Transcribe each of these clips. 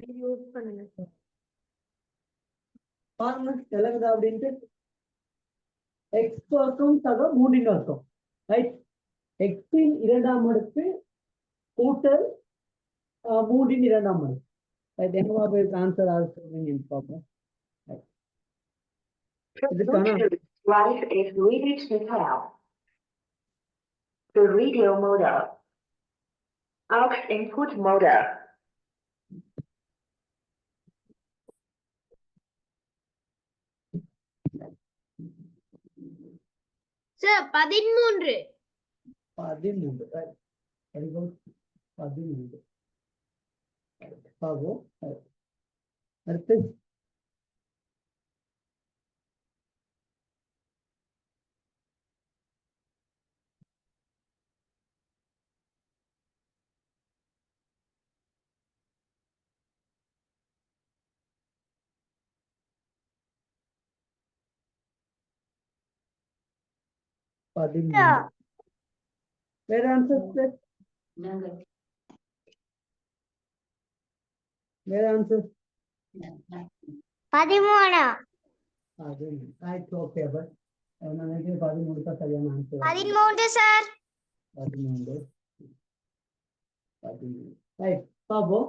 Use பண்ணுங்க. பாருங்க விளங்குதா அப்படின்ட்டு. எக்ஸ் வர்க்கம் சக 3 வர்க்கம், ரைட்? எக்ஸின் 2ஆம் அடுக்கு கூட்டல் 3 2ஆம் அடுக்கு, ரைட்? என்னவா போய் ஆன்சர் ஆக சொல்றீங்கன்னு பார்ப்போம். Life is ready to tell. The radio model. Aux input model. Sir 13. 13, right? Very good. 13. பாவோ. அடுத்து வேற ஆன்சர்? வேற ஆன்சர்? 13. அது ரைட். ஓகே, பட் நான் நினைக்கிறேன் 13 தான் சரியான ஆன்சர். 13 சார். 13. ரைட். பாப்போம்.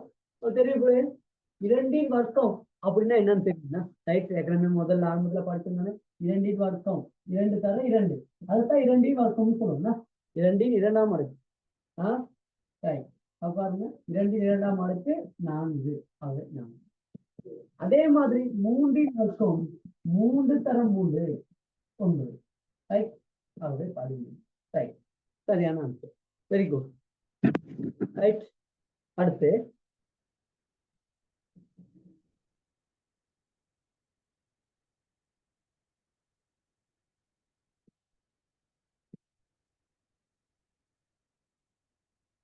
தெரியும். 2 வர்க்கம் அப்படின்னா என்னன்னு தெரியுமா? ரைட். ஏற்கனவே முதல்ல ஆரம்பத்துல படிச்சிருந்தானே 2 வர்க்கம் 2 தர 2, அதுதான் 2 வர்க்கம்னு சொல்லுவோம்னா 2 2ஆம் அடுக்கு. ரைட். பாருங்க 2 2ஆம் அடுக்கு 4, அது 4. அதே மாதிரி 3 வர்க்கம் 3 தர 3 9, ரைட்? அது 13. ரைட், சரியான ஆன்சர். Very good. ரைட். அடுத்து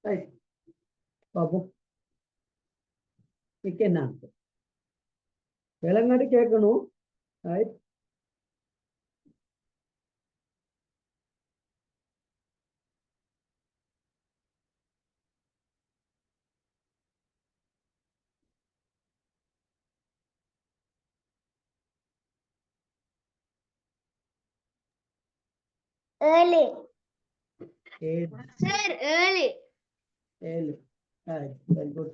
ரைட் பாப்போம். என்ன ஆன்சர் விலங்காடி கேட்கணும். ரைட். ஏழு. 7. சார் 7. 7. Right, very good.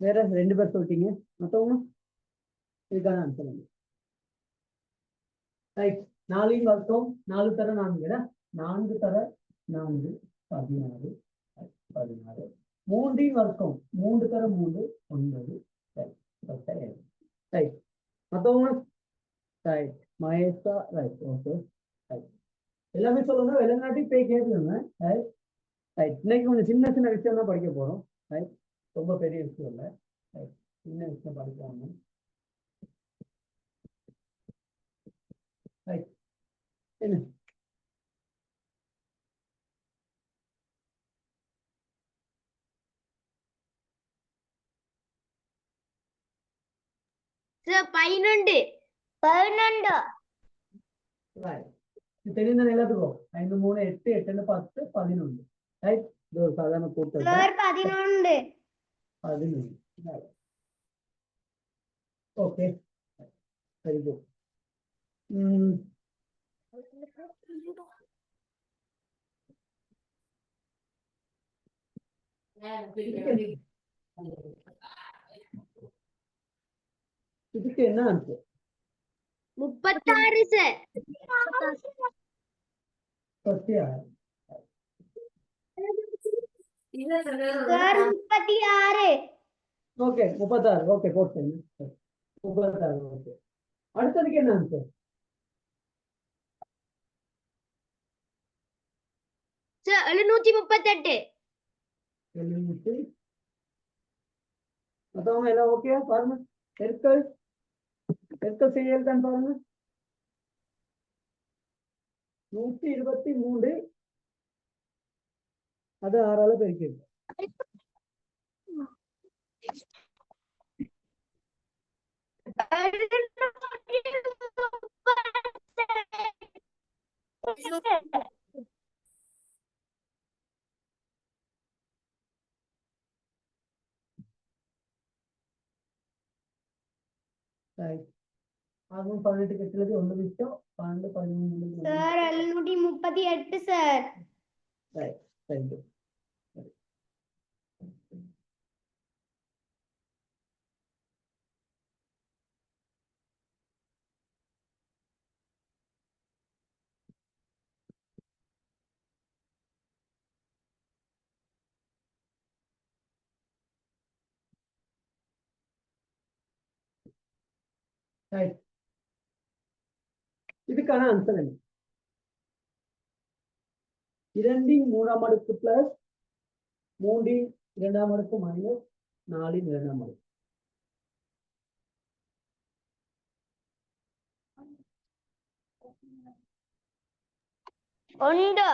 வேற 2 பேர் சொல்லிட்டீங்க, மத்தவங்க இதுக்கான ஆன்சர். ரைட். 4 வர்க்கம் 4 தர 4, 4 தர 4 16, 16. 3 வர்க்கம் 3 தர 3 9, ரைட். மத்தவங்க right. Mahesha right. Okay, right. எல்லாமே சொல்லணும். வெளிநாட்டி போய் கேட்கணுங்க. ரைட். ரைட். இன்னைக்கு கொஞ்சம் சின்ன சின்ன விஷயம் தான் படிக்க போறோம். ரைட். ரொம்ப பெரிய விஷயம் இல்லை. ரைட். சின்ன விஷயம் படிப்பாங்க. ரைட். என்ன சார் 11. 11. தெரிந்த எல்லாத்துக்கும் 5 3 8 8 10 11. ரைட். இது ஒரு சாதாரண கூட்டல். சார் 11. 11. Okay, very good. இதுக்கு என்ன answer? 36 sir. 36. Sir 36. Okay, 36. Okay, போட்டேன். 36. ஓகே. அடுத்ததுக்கு என்ன ஆன்சர்? சார் 738. 700. மத்தவங்க எல்லாம் ஓகே பாருங்க. பெருக்கல் செய்யல் தான் பாருங்க. 123 அது 6ஆல பெருக்கிருக்கு. ரைட் அதுவும் 18 கெட்டுலது ஒன்று மிச்சம் 12 13 சார் 738 சார். ரைட் சரி ரைட் இதுக்கான ஆன்சர் என்ன? 2 பிளஸ் 3 மைனஸ் 4 ഉണ്ട്.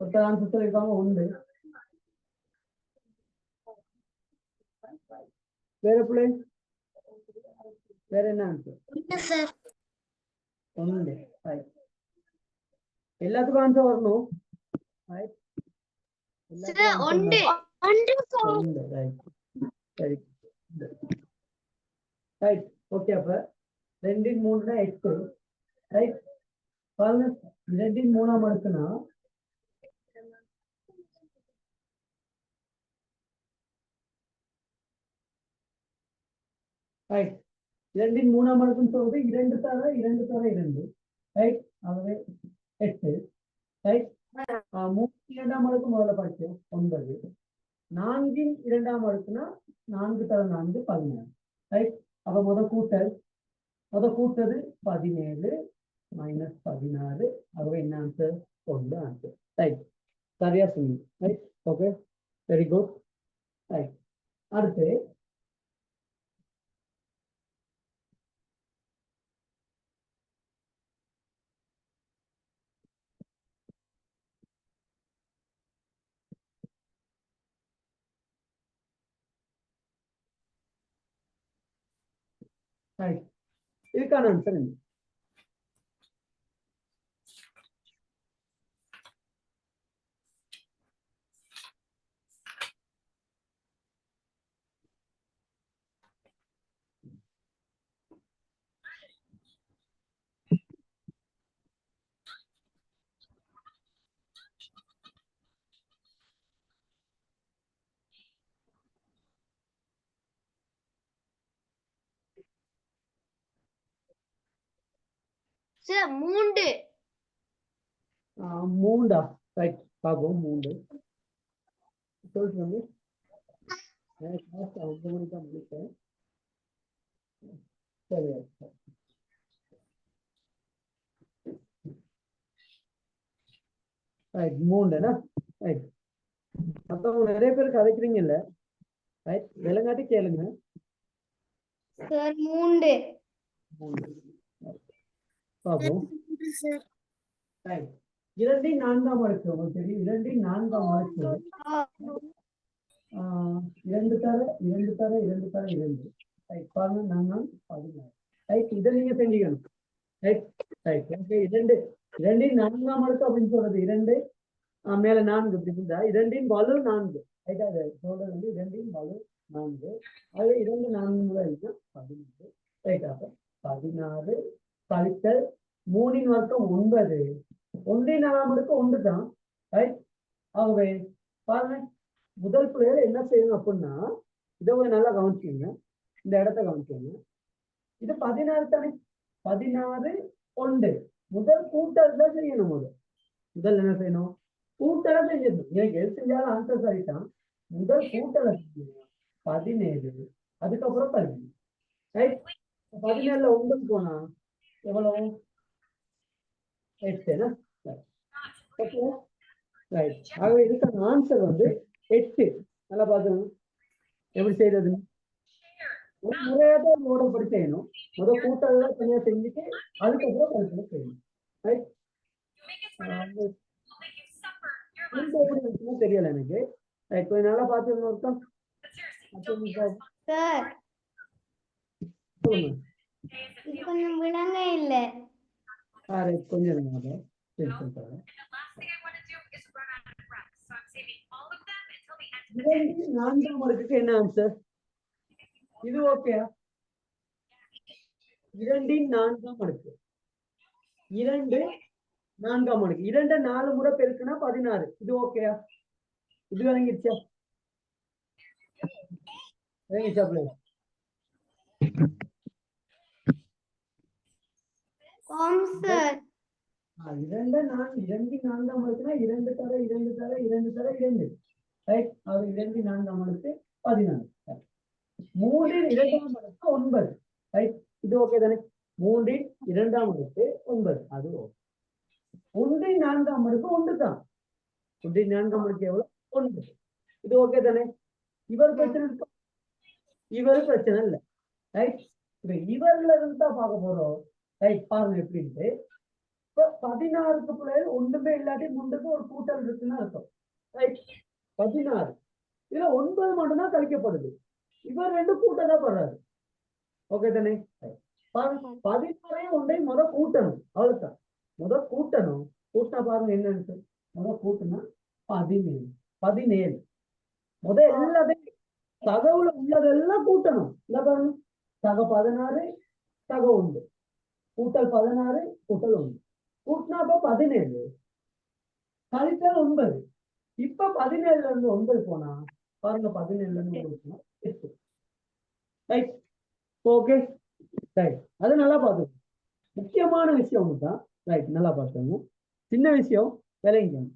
ஒருத்தர் ஆன்சர் சொல்லியிருக்காங்க உண்டு. வேற பிள்ளை வேற என்ன ஆன்சர்? சார் உண்டு. எல்லாத்துக்கும் ஆன்சர் வரணும். ഉണ്ട്. உண்டு. ரைட் சரி ரைட் ஓகே. அப்ப 2 3 8 ரைட் பாருங்க 2 3 அடுக்குனா ரைட் 2 3 அடுக்குன்னு சொல்றது 2 தர 2 ரைட் ஆகவே 8 ரைட் 3 அடுக்கு முதல்ல படிச்சோம் 9 4 அடுக்குனா 4 தர 4 16 ரைட். அப்ப முதல் கூட்டது 17 மைனஸ் 16 ஆகவே என்ன ஆன்சர்? 1 ஆன்சர். ரைட் சரியா சொன்னீங்க. Right okay very good. Right அடுத்து ரைட் இதுக்கான ஆன்சர் என்ன? சார் 3. 3 ரைட் பாப்போம். 3 சொல்லுங்க. முடிச்சேன் சரி ரைட் 3 ரைட். அப்ப நிறைய பேர் கதைக்கிறீங்கல்ல ரைட் விலங்காட்டி கேளுங்க. சார் 3. பாப்போம். ரைட் 2 4 அடுக்கு உங்களுக்கு தெரியும். 2 4 அடுக்கு 2 தர 2 ரைட் பாருங்க 4 16 ரைட். இதை நீங்க செஞ்சுக்கணும். Right right okay. 2 4 அடுக்கு அப்படின்னு சொல்றது 2 மேல 4 இப்படி இருந்தா 2 வலு 4 ரைட். அது சொல்றது வந்து 2 வலு 4 அது 2 4 17 ரைட். அப்ப 16 கழித்தல் 3 வர்க்கம் 9 1 4 அடுக்கு 1 தான் ரைட். ஆகவே பாருங்க முதல் பிள்ளைகள் என்ன செய்யணும் அப்படின்னா இதை நல்லா கவனிச்சுங்க. இந்த இடத்த கவனிச்சுங்க. இது 16 தானே 16 1 முதல் கூட்டல் செய்யணும். முதல் என்ன செய்யணும்? கூட்டலை செஞ்சிடணும். எனக்கு எது செஞ்சாலும் ஆன்சர் சரிதான். முதல் கூட்டலை செஞ்சீங்க 17 அதுக்கப்புறம் 17 ரைட். 17ல 9 போனா எவ்வளவு? 8 ஓகே ரைட். ஆகவே இதுக்கான ஆன்சர் வந்து 8. நல்லா பாத்துக்கணும் எப்படி செய்யறது. ஒரு முறையாதான் ஓடப்படி செய்யணும். முதல் கூட்டல் தனியா செஞ்சுட்டு அதுக்கப்புறம் கல்பனை செய்யணும் ரைட். தெரியல எனக்கு ரைட். கொஞ்சம் நல்லா பாத்துக்கணும். சார் சொல்லுங்க. இது கொஞ்சம் விளங்க இல்ல. கொஞ்சம் இருங்க, சரி சொல்றேன். நான்காம் அடுக்குக்கு என்ன ஆன்சர்? இது ஓகே. 2 இன் 4ஆம் அடுக்கு. 2 4ஆம் அடுக்கு. 2 4 முறை பெருக்குனா 16. இது ஓகேயா? இது விளங்கிடுச்சா? விளங்கிடுச்சா பிள்ளை? ஆம் சார். 2 4ஆம் அடுக்குனா 2 தர 2 தர 2 தர 2. ரைட்? அது 2 4ஆம் அடுக்கு 16. 3 இன் 2ஆம் அடுக்கு 9. ரைட்? இது ஓகே தானே? 3 இன் 2ஆம் அடுக்கு 9. அது ஓகே. 1 இன் 4ஆம் அடுக்கு 1 தான். 1 இன் 4ஆம் அடுக்கு எவ்வளவு? 1. இது ஓகே தானே? இவர் பிரச்சனை இருக்கா? இவரு பிரச்சனை இல்லை. ரைட்? இப்ப இவர்ல இருந்து தான் பார்க்க போறோம். ரைட்? பாருங்க எப்படின்ட்டு. இப்ப 16க்கு பிள்ளைகள் ஒண்ணுமே இல்லாட்டி முன்னுக்கு ஒரு கூட்டல் இருக்குன்னு அர்த்தம். ரைட்? 16. இதுல 9 மட்டும்தான் கழிக்கப்படுது. இவர் 2 கூட்டம் தான் பண்றாரு. ஓகே தானே? பாருங்க 16ஐயும் 1ஐயும் முத கூட்டணும். அவ்வளவுதான். முத கூட்டணும். கூட்டினா பாருங்க என்னன்னு. முத கூட்டினா 17. 17. முத எல்லாத்தையும் தகவுல உள்ளதெல்லாம் கூட்டணும். இல்ல பாருங்க. தக 16 தக 1 கூட்டல் 16 கூட்டல் 1 கூட்டினா அப்ப 17 கழித்தல் 9. இப்ப 17ல இருந்து 9 போனா பாருங்க 17ல இருந்து 9 போனா 8. ரைட்? ஓகே. ரைட். அது நல்லா பார்த்துக்கணும். முக்கியமான விஷயம் தான். ரைட்? நல்லா பார்த்துக்கணும். சின்ன விஷயம் விளைவிக்கணும்.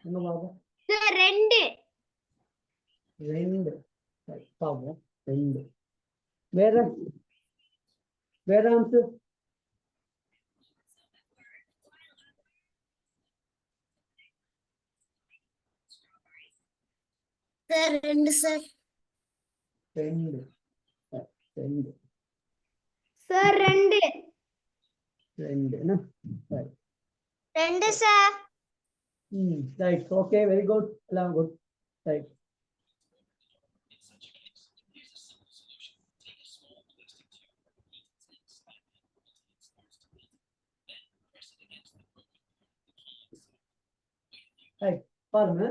எங்க பாப்போம்? சார் 2. 2. பாப்போம். 2. வேற வேற ஆன்சர்? Sir 2 sir. 2. 2. சார் 2. 2 என்ன? Right. 2 sir. Right. Okay, very good. எல்லாம் குட். ரைட். ரைட். பாருங்க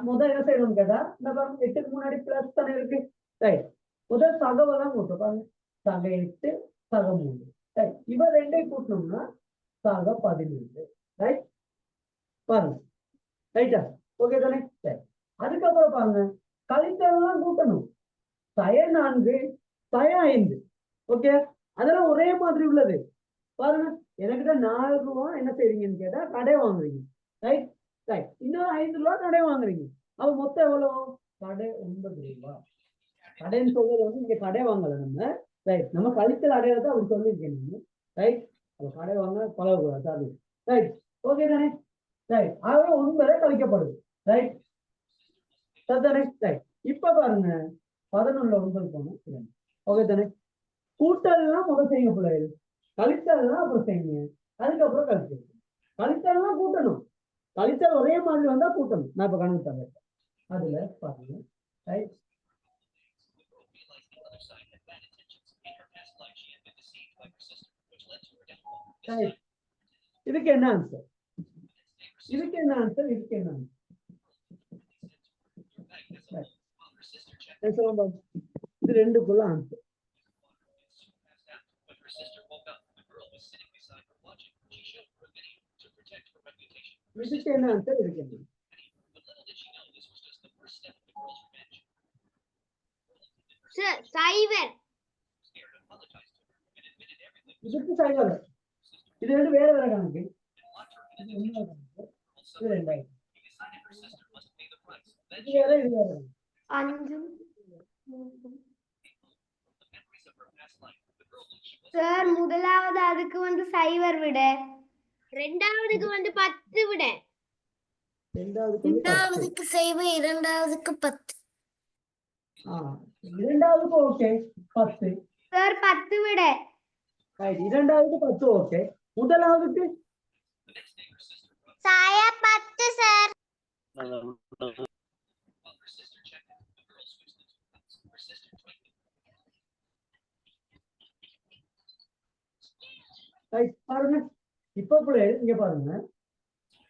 முதல் என்ன செய்யணும்னு கேட்டா இந்த பாருங்க 8க்கு முன்னாடி பிளஸ் தானே இருக்கு. ரைட். முதல் சகவெல்லாம் கூட்டும். பாருங்க சக 8 சக 3. ரைட். இவ 2ஐயும் கூட்டணும்னா சக 17. ரைட்? பாருங்க. ரைட்டா? ஓகே தானே? சரி. அதுக்கப்புறம் பாருங்க கழித்தெல்லாம் கூட்டணும். சய 4 சய 5. ஓகே, அதெல்லாம் ஒரே மாதிரி உள்ளது. பாருங்க எனக்கிட்ட 4 ரூபா என்ன செய்றீங்கன்னு கேட்டா கடை வாங்குறீங்க. ரைட்? ரைட். இன்னும் 5 ரூபா கடை வாங்குறீங்க. அப்ப மொத்தம் எவ்வளவு? கடை 9 ரூபா. கடைன்னு சொல்றது வந்து இங்க கடை வாங்கல நம்ம. ரைட்? நம்ம கழித்தல் அடையாளத்தை அப்படி சொல்லியிருக்கேன். ரைட்? அப்ப கடை வாங்க பழகக்கூடாது. ரைட்? ஓகே தானே? ரைட். ஆகவே 9 கழிக்கப்படுது. ரைட்? சரிதானே? ரைட். இப்ப பாருங்க 11ல 9 போனோம். ஓகே தானே? கூட்டல்லாம் முதல் செய்யுங்க பிள்ளைகள். கழித்தல்லாம் அப்புறம் செய்யுங்க. அதுக்கப்புறம் கழிச்சு கழித்தல்லாம் கூட்டணும். கழித்தல் ஒரே மாதிரி வந்தா கூட்டணும். நான் இப்ப கணக்கு தரேன். அதுல பாருங்க. ரைட்? இதுக்கு என்ன ஆன்சர்? இதுக்கு என்ன ஆன்சர்? இதுக்கு என்ன ஆன்சர்? இது ரெண்டுக்குள்ள ஆன்சர். இதுக்கு என்ன ஆன்சர்? இதுக்கு என்ன? சார் சைவர். இதுக்கு சைவர். இது ரெண்டு வேற வேற கணக்கு. இது ரெண்டாயிரம். இது வேற இது வேற. 5. சார் முதலாவது அதுக்கு வந்து சைவர் விட ரெண்டாவதுக்கு வந்து 10 விட. ரெண்டாவதுக்கு வந்து 10. இரண்டாவதுக்கு செய்வேன், இரண்டாவதுக்கு 10. இரண்டாவதுக்கு ஓகே 10. சார் 10 விட. Right, இரண்டாவதுக்கு 10 okay. முதலாவதுக்கு சாய 10 சார். ரைட், பாருங்க. இப்ப பிள்ளை இங்க பாருங்க,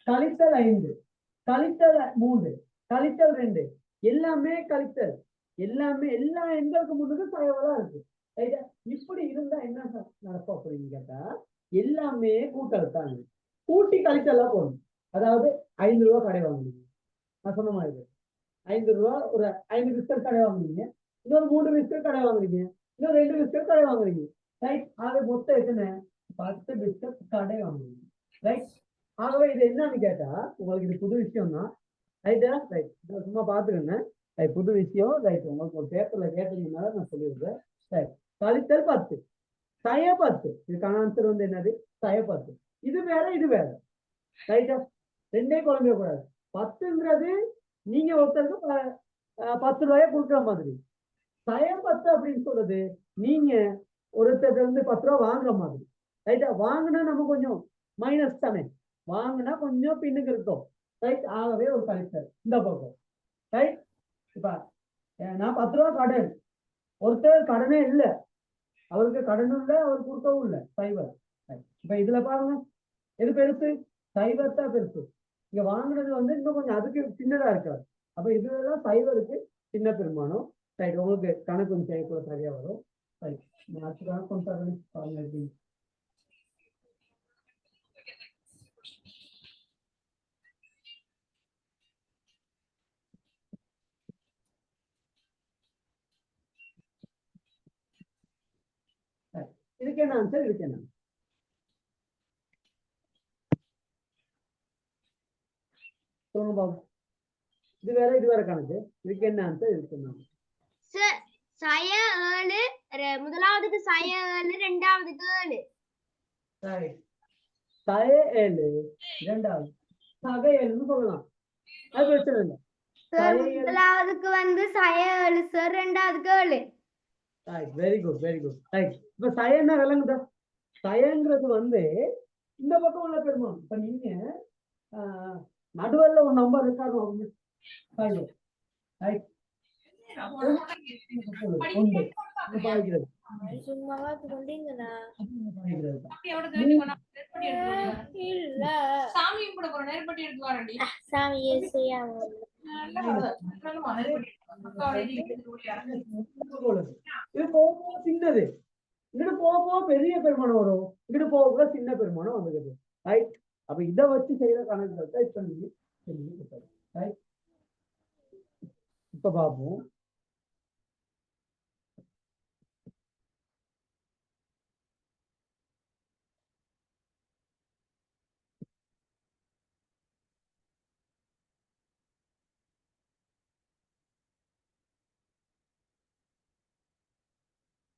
கழித்தல் 5, கழித்தல் 3, கழித்தல் 2, எல்லாமே கழித்தல். எல்லாமே எல்லா எண்களுக்கு முன்னுக்கு தகவலா இருக்கு. ரைட்டா? இப்படி இருந்தா என்ன நடக்கும் அப்படின்னு கேட்டா, எல்லாமே கூட்டல் தான். கூட்டி கழித்தல்லாம் போகணும். அதாவது 5 ரூபா கடை வாங்குறீங்க, நான் சொன்ன மாதிரி 5 ரூபா ஒரு 5 பிஸ்கட் கடை வாங்குறீங்க, இன்னொரு 3 பிஸ்கட் கடை வாங்குறீங்க, இன்னொரு 2 பிஸ்கட் கடை வாங்குறீங்க. ரைட்? ஆக மொத்தம் எத்தனை? 10 பிஸ்கட் கடை வாங்குறீங்க. ரைட்? ஆகவே இது என்னன்னு கேட்டா, உங்களுக்கு இது புது விஷயம் தான். ரைட்டா? ரைட், சும்மா பாத்துக்கோங்க. ரைட், புது விஷயம். ரைட், உங்களுக்கு ஒரு பேப்பர்ல கேட்டதுனால நான் சொல்லிடுறேன். ரைட், கழித்தல் 10, சய 10. இதுக்கான ஆன்சர் வந்து என்னது? சய 10. இது வேற, இது வேற. ரைட்டா? ரெண்டே குழம்பு கூடாது. 10ங்கிறது நீங்க ஒருத்தருக்கு 10 ரூபாய கொடுக்குற மாதிரி. சய 10 அப்படின்னு சொல்றது நீங்க ஒருத்தர் வந்து 10 ரூபா வாங்குற மாதிரி. ரைட்டா? வாங்கினா நம்ம கொஞ்சம் மைனஸ் தானே, வாங்கினா கொஞ்சம் பின்னுக்கு இருக்கும். ரைட்? ஆகவே ஒரு கழித்தல் இந்த பக்கம். ரைட்? இப்ப நான் 10 ரூபா கடன், ஒருத்தர் கடனே இல்லை, அவருக்கு கடனும் இல்லை, அவர் கொடுக்கவும் இல்லை, சைவர். இப்ப இதுல பாருங்க, எது பெருசு? சைவர் தான் பெருசு. இங்க வாங்குறது வந்து இன்னும் கொஞ்சம் அதுக்கு சின்னதா இருக்காது. அப்ப இதுலாம் சைவருக்கு சின்ன பெருமானம். ரைட், உங்களுக்கு கணக்கு கொஞ்சம் செய்யக்கூட சரியா வரும். ரைட், அடுத்த கணக்கு கொஞ்சம் பாருங்க. இதுக்கு என்ன ஆன்சர்? இதுக்கு என்ன? சொல்லுங்க பாபு. இது வேற, இது வேற கணக்கு. இதுக்கு என்ன ஆன்சர்? இதுக்கு என்ன? சார் சய 7, முதலாவதுக்கு சய 7, இரண்டாவதுக்கு 7. ரைட், சய 7, இரண்டாவது சக 7ன்னு சொல்லலாம், அது பிரச்சனை இல்லை. சார் முதலாவதுக்கு வந்து சய 7 சார், இரண்டாவதுக்கு 7. Right, very good, very good. Right, இப்ப சயன்னா விளங்குதா? சயங்கிறது வந்து இந்த பக்கம் உள்ள பெருமானம். இப்ப நீங்க நடுவல்ல ஒரு நம்பர் இருக்காரு, ரைட், ஒன்று பாய்க்கிறது. சும்மாவா கொண்டீங்கண்ணா? இல்ல சாமி கும்பிட போற நேர்பட்டி எடுத்து வரேன்டி. சாமியே செய்யாம இது போக போக சின்னது, இங்கிட்டு போக போக பெரிய பெருமானம் வரும், இங்கிட்டு போக போக சின்ன பெருமானம் வந்துருது. ரைட்? அப்ப இதை வச்சு செய்யற கணக்குகள் தான் இப்ப நீங்க ரைட். இப்ப பாப்போம்.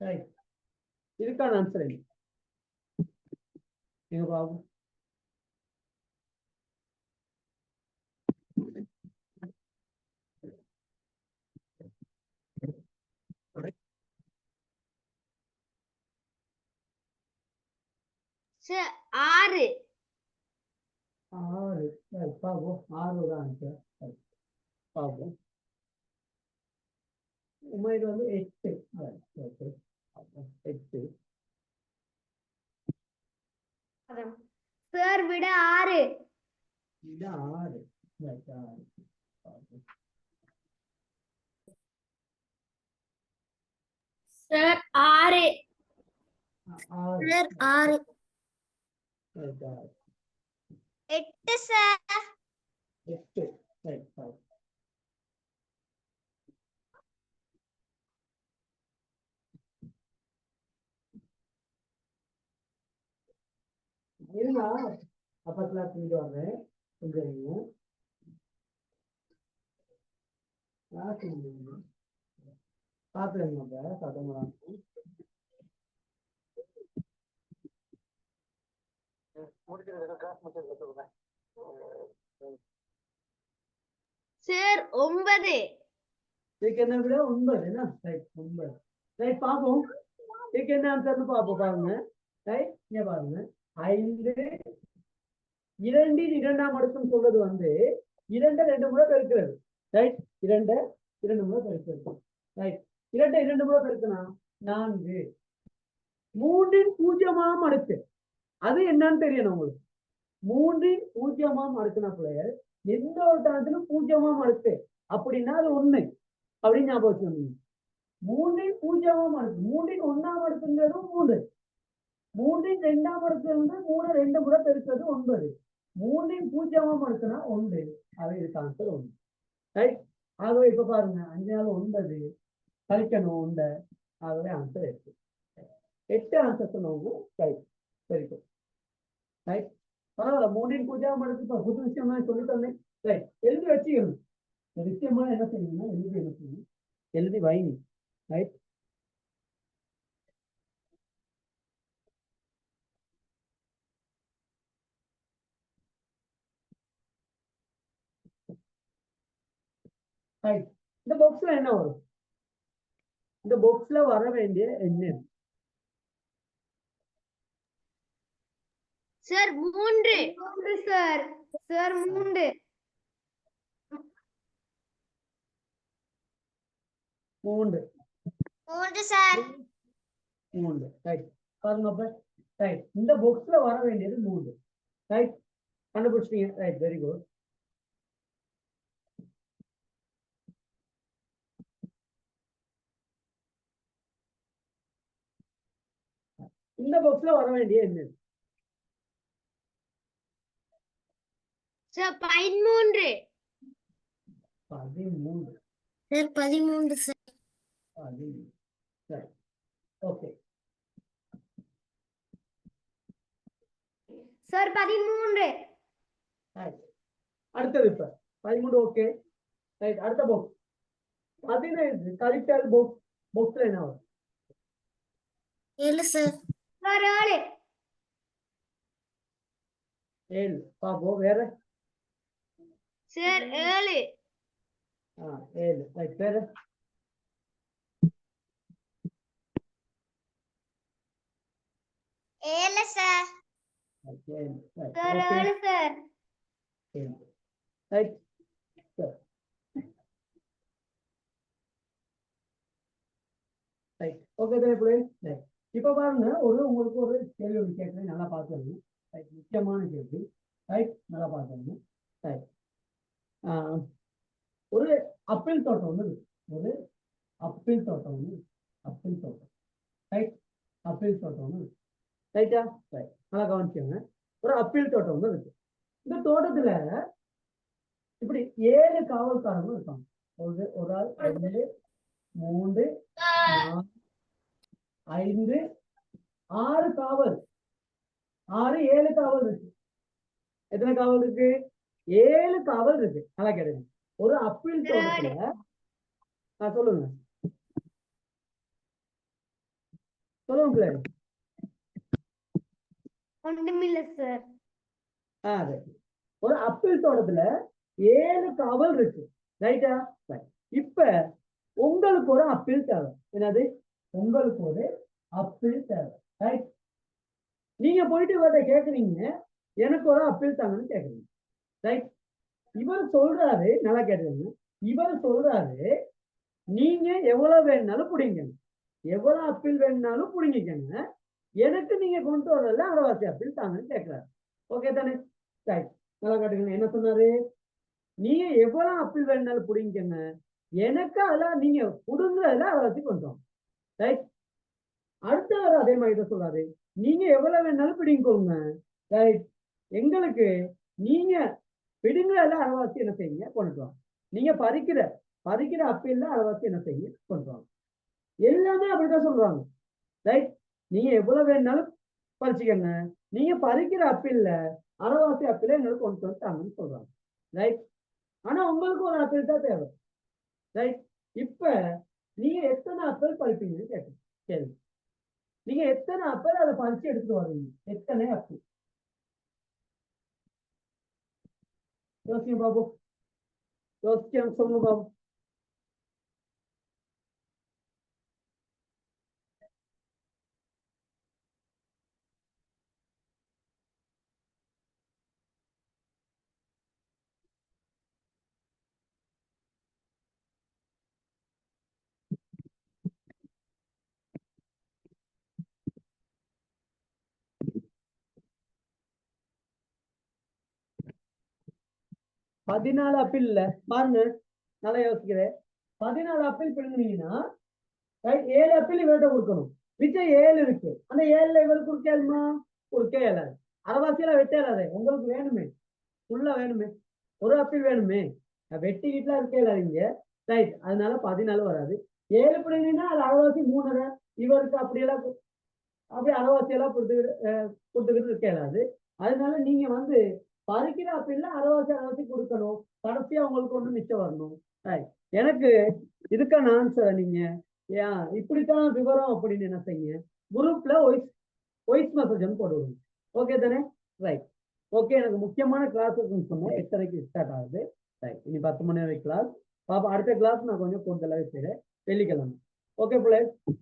ரைட், இதுக்கான ஆன்சர் என்ன? எங்க பாப்போம். சார் 6. 6. பாப்போம், 6 தான் ஆன்சர். பாப்போம். இது வந்து 8. 8. சார் விட 6. இது 6. ரைட், 6. பாப்போம். Sir 6. 6. Sir 6. Right, 6. 8 sir. 8. Right, 5. இருங்க, அப்ப கிளாஸ் வாங்க கொஞ்சம் இருங்க. கிளாஸ் பாத்துருங்க, அப்ப சத்தம் சார் 9. இதுக்கு என்ன விட 9 என்ன ரைட் 9 ரைட் பாப்போம் இதுக்கு என்ன ஆன்சர்னு பாப்போம் பாருங்க ரைட் இங்க பாருங்க 5 2 இரண்டாம் அடுக்குன்னு சொல்றது வந்து 2 2 முறை பெருக்கிறது ரைட் 2 2 முறை பெருக்கிறது ரைட் 2 2 முறை பெருக்கினா 4 3 பூஜ்ஜியமாம் அடுக்கு அது என்னன்னு தெரியணும் உங்களுக்கு 3 பூஜ்ஜியமாம் அடுக்குனா பிள்ளைகள் எந்த ஒரு தளத்திலும் பூஜ்ஜியமாம் அடுக்கு அப்படின்னா அது 1 அப்படின்னு ஞாபகம் வச்சுக்கோங்க 3 பூஜ்ஜியமாம் அடுக்கு 3 1ஆம் அடுக்குங்கிறது 3 3 2ஆம் அடுக்கு வந்து 3 2 முறை பெருக்கிறது 9 3 பூஜ்ஜியமாம் அடுக்குனா 1 அது இதுக்கு ஆன்சர் 1 ரைட் ஆகவே இப்ப பாருங்க 5 நாள் 9 கழிக்கணும் 1 ஆகவே ஆன்சர் 8 8 ஆன்சர் சொன்னவங்க ரைட் வெரி குட் ரைட் பரவாயில்ல 3 பூஜ்ஜியமாம் அடுக்கு இப்ப புது விஷயமா சொல்லி தந்தேன் ரைட் எழுதி வச்சுக்கணும் விஷயமா என்ன செய்யணும்னா எழுதி என்ன செய்யணும் எழுதி வைங்க ரைட் ரைட் இந்த பாக்ஸ்ல என்ன வரும் இந்த பாக்ஸ்ல வர வேண்டிய என்ன sir 3. 3 sir. Sir 3. 3 3 sir. 3 right பாருங்க அப்ப ரைட் இந்த பாக்ஸ்ல வர வேண்டியது 3 ரைட் கண்டுபிடிச்சிட்டீங்க ரைட் வெரி குட் இந்த பாக்ஸ்ல வர வேண்டிய என்ன sir 13. 13 sir 13 sir. 13 right okay sir 13. Right அடுத்தது இப்ப 13 ஓகே ரைட் அடுத்த பாக்ஸ் 15 கழித்தல் பாக்ஸ்ல என்ன வரும் 7 சார். சார் 7. 7 பாப்போம் வேற சார் 7. 7 ரைட் வேற 7 sir. Sir 7 sir. Right right okay தானே ரைட் இப்ப பாருங்க உங்களுக்கு ஒரு கேள்வி ஒன்று கேட்கறேன் நல்லா பார்த்துருங்க ரைட் முக்கியமான கேள்வி ரைட் நல்லா பார்த்துருங்க ரைட் ஒரு அப்பிள் தோட்டம் ஒன்று இருக்கு ஒரு அப்பிள் தோட்டம் ஒன்று இருக்கு அப்பிள் தோட்டம் ரைட் அப்பிள் தோட்டம் ஒன்று இருக்கு ரைட்டா ரைட் நல்லா கவனிச்சுங்க ஒரு அப்பிள் தோட்டம் ஒன்று இருக்கு இந்த தோட்டத்துல இப்படி 7 காவல்காரங்களும் இருக்காங்க ஒரு ஆள் 2 3 4 5 6 காவல் 7 காவல் இருக்கு எத்தனை காவல் இருக்கு 7 காவல் இருக்கு நல்லா கேளுங்க ஒரு அப்பீல் தோட்டத்துல சொல்லுங்க சொல்லுங்க ஒண்ணுமில்ல சார். ஒரு அப்பீல் தோட்டத்துல 7 காவல் இருக்கு ரைட்டா இப்ப உங்களுக்கு ஒரு அப்பீல் தேவை என்னது உங்களுக்கு ஒரு அப்பீல் தேவை ரைட் நீங்க போயிட்டு இவர்கிட்ட கேக்குறீங்க எனக்கு ஒரு அப்பீல் தாங்கன்னு கேக்குறீங்க ரைட் இவர் சொல்றாரு நல்லா கேட்டுக்கோங்க இவர் சொல்றாரு நீங்க எவ்வளவு வேணும்னாலும் புடிங்க எவ்வளவு அப்பீல் வேணும்னாலும் புடிங்கிக்கங்க எனக்கு நீங்க கொண்டு வரல அரைவாசி அப்பீல் தாங்கன்னு கேட்கிறாரு ஓகே தானே ரைட் நல்லா கேட்டுக்கோங்க என்ன சொன்னாரு நீங்க எவ்வளவு அப்பீல் வேணும்னாலும் புடிங்கிக்கங்க எனக்கு அதெல்லாம் நீங்க புடுங்குறதுல அரைவாசி கொண்டு வாங்க ரைட் அடுத்தவர் அதே மாதிரி தான் சொல்றாரு நீங்க எவ்வளவு வேணாலும் பிடிங்கோங்க ரைட் எங்களுக்கு நீங்க பிடுங்குறதுல அரைவாசி என்ன செய்யுங்க கொண்டு வாங்க நீங்க பறிக்கிற அப்பீல்ல அரைவாசி என்ன செய்யுங்க கொண்டு வாங்க எல்லாமே அப்படிதான் சொல்றாங்க ரைட் நீங்க எவ்வளவு வேணாலும் பறிச்சுக்கங்க நீங்க பறிக்கிற அப்பீல்ல அரைவாசி அப்பீல எங்களுக்கு கொண்டு வந்துட்டாங்கன்னு சொல்றாங்க ரைட் ஆனா உங்களுக்கு ஒரு அப்பீல் தான் தேவை ரைட் இப்ப நீங்க எத்தனை அப்பீல் பறிப்பீங்கன்னு கேட்க கேள்வி நீங்க எத்தனை அப்பீல் அதை பறிச்சு எடுத்துட்டு வருவீங்க எத்தனை அப்பீல் யோசிங்க பாபு, யோசிச்சு எனக்கு சொல்லுங்க பாபு. பதினாலு ஆப்பிள் இல்ல பாருங்க, நல்லா யோசிக்கிறேன். 14 ஆப்பிள் பிடுங்கினீங்கன்னா ரைட், 7 ஆப்பிள் இவர்கிட்ட கொடுக்கணும். மிச்சம் 7 இருக்கு. அந்த 7ல இவர் கொடுக்கலுமா? கொடுக்க இயலாது. அரைவாசியெல்லாம் வெட்ட இயலாது. உங்களுக்கு வேணுமே, ஃபுல்லா வேணுமே, ஒரு ஆப்பிள் வேணுமே, வெட்டிக்கிட்டுலாம் இருக்க இயலாதீங்க. ரைட், அதனால 14 வராது. 7 பிடுங்கினீங்கன்னா அது அரைவாசி 3.5. இவருக்கு அப்படியெல்லாம் அப்படியே அரைவாசியெல்லாம் கொடுத்துக்கிட்டு இருக்க இயலாது. அதனால நீங்க வந்து பறிக்கிற ஆப்பிள்ல அரைவாசி கொடுக்கணும். கடைசியா உங்களுக்கு ஒண்ணு மிச்சம் வரணும். ரைட், எனக்கு இதுக்கான ஆன்சரை நீங்க இப்படித்தான் விவரம் அப்படின்னு என்ன செய்யுங்க, குரூப்ல வாய்ஸ் மெசேஜ் போடுவோம். ஓகே தானே? Right, okay. எனக்கு முக்கியமான கிளாஸ் இருக்குன்னு சொன்னேன், 8:30க்கு ஸ்டார்ட் ஆகுது. ரைட், இனி 10 மணி வரை கிளாஸ். பாப்பா, அடுத்த கிளாஸ் நான் கொஞ்சம் கூடுதலாகவே செய்கிறேன், வெள்ளிக்கிழமை. ஓகே பிள்ளை,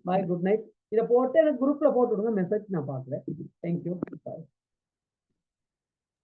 பாய், குட் நைட். இதை போட்டு எனக்கு குரூப்ல போட்டு விடுங்க, மெசேஜ் நான் பார்க்குறேன். தேங்க்யூ, பாய்.